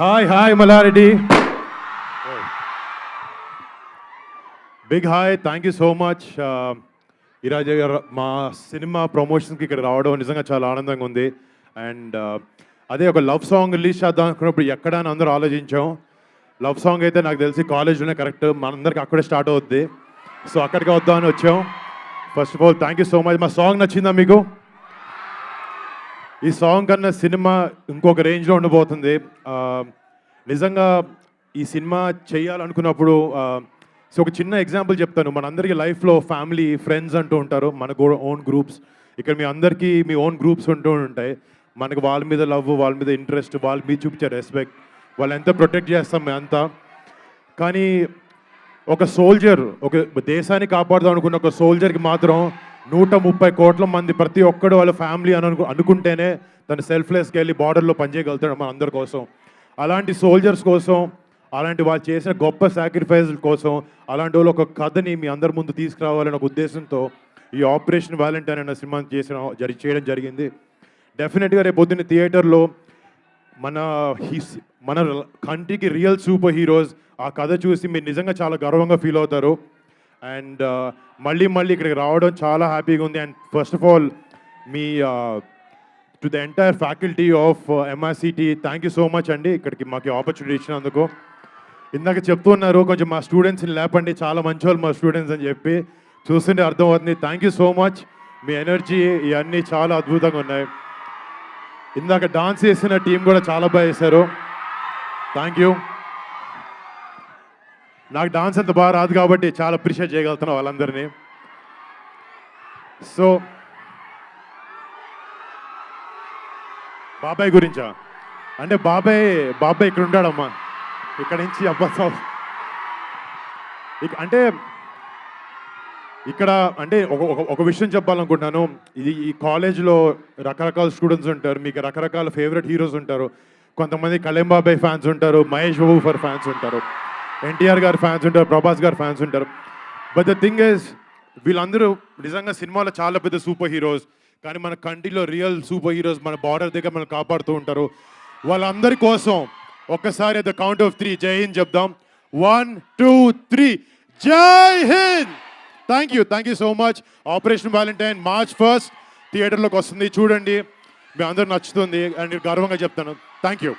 Hi Mallareddy. Big hi, thank you so much. ఈరోజు మా cinema ప్రమోషన్స్కి ఇక్కడ రావడం నిజంగా చాలా ఆనందంగా ఉంది. అండ్ అదే ఒక లవ్ సాంగ్ రిలీజ్ చేద్దాం అనుకున్నప్పుడు ఎక్కడ అని అందరూ ఆలోచించాం. లవ్ సాంగ్ అయితే నాకు తెలిసి కాలేజ్లోనే కరెక్ట్, మనందరికి అక్కడే స్టార్ట్ అవుద్ది. సో అక్కడికి వద్దామని వచ్చాం. First of all thank you so much. మా సాంగ్ నచ్చిందా మీకు? ఈ సాంగ్ కన్నా సినిమా ఇంకొక రేంజ్లో ఉండబోతుంది. నిజంగా ఈ సినిమా చేయాలనుకున్నప్పుడు సో ఒక చిన్న ఎగ్జాంపుల్ చెప్తాను. మనందరికీ లైఫ్లో ఫ్యామిలీ, ఫ్రెండ్స్ అంటూ ఉంటారు, మనకు ఓన్ గ్రూప్స్. ఇక్కడ మీ అందరికీ మీ ఓన్ గ్రూప్స్ ఉంటూ ఉంటాయి. మనకు వాళ్ళ మీద లవ్, వాళ్ళ మీద ఇంట్రెస్ట్, వాళ్ళ మీద చూపించే రెస్పెక్ట్, వాళ్ళు ఎంత ప్రొటెక్ట్ చేస్తాం అంతా. కానీ ఒక సోల్జర్, ఒక దేశాన్ని కాపాడుదాం అనుకున్న ఒక సోల్జర్కి మాత్రం 130 కోట్ల మంది ప్రతి ఒక్కడు వాళ్ళ ఫ్యామిలీ అని అనుకుంటేనే తను సెల్ఫ్లెస్కి వెళ్ళి బార్డర్లో పనిచేయగలుగుతాడు మన అందరి కోసం. అలాంటి సోల్జర్స్ కోసం, అలాంటి వాళ్ళు చేసిన గొప్ప సాక్రిఫైస్ కోసం, అలాంటి వాళ్ళు ఒక కథని మీ అందరి ముందు తీసుకురావాలనే ఒక ఉద్దేశంతో ఈ ఆపరేషన్ వ్యాలంటైన్ అనే సినిమా చేయడం జరిగింది. డెఫినెట్గా రేపు పొద్దున్న థియేటర్లో మన కంట్రీకి రియల్ సూపర్ హీరోస్ ఆ కథ చూసి మీరు నిజంగా చాలా గర్వంగా ఫీల్ అవుతారు. అండ్ మళ్ళీ ఇక్కడికి రావడం చాలా హ్యాపీగా ఉంది. And first of all me to the entire faculty of MRCT thank you so much అండి, ఇక్కడికి మాకు ఆపర్చునిటీ ఇచ్చినందుకు. ఇందాక చెప్తున్నారు కొంచెం మా స్టూడెంట్స్ని లేపండి, చాలా మంచి వాళ్ళు మా స్టూడెంట్స్ అని చెప్పి, చూస్తుంటే అర్థమవుతుంది. Thank you so much. Me energy ఇవన్నీ చాలా అద్భుతంగా ఉన్నాయి. ఇందాక డాన్స్ చేసిన టీం కూడా చాలా బాగా చేశారు. Thank you. నాకు డాన్స్ అంత బాగా రాదు కాబట్టి చాలా అప్రిషియేట్ చేయగలుగుతున్నాను వాళ్ళందరినీ. సో బాబాయ్ గురించా అంటే బాబాయ్ ఇక్కడ ఉంటాడమ్మా, ఇక్కడ నుంచి అబ్బా అంటే ఇక్కడ అంటే ఒక విషయం చెప్పాలనుకుంటున్నాను. ఈ కాలేజ్లో రకరకాల స్టూడెంట్స్ ఉంటారు, మీకు రకరకాల ఫేవరెట్ హీరోస్ ఉంటారు. కొంతమంది కళ్యాణ్ బాబాయ్ ఫ్యాన్స్ ఉంటారు, మహేష్ బాబు ఫర్ ఫ్యాన్స్ ఉంటారు, NTR గారు ఫ్యాన్స్ ఉంటారు, ప్రభాస్ గారు ఫ్యాన్స్ ఉంటారు. బట్ ద థింగ్ ఈజ్ వీళ్ళందరూ నిజంగా సినిమాలో చాలా పెద్ద సూపర్ హీరోస్. కానీ మన కంట్రీలో రియల్ సూపర్ హీరోస్ మన బార్డర్ దగ్గర మనం కాపాడుతూ ఉంటారు. వాళ్ళందరి కోసం ఒక్కసారి ద కౌంట్ ఆఫ్ 3 జై హింద్ చెప్దాం. 1, 2, 3 జై Hind. Thank you so much. Operation Valentine March 1 థియేటర్లోకి వస్తుంది, చూడండి, మీ అందరూ నచ్చుతుంది అండ్ గర్వంగా చెప్తాను. Thank you.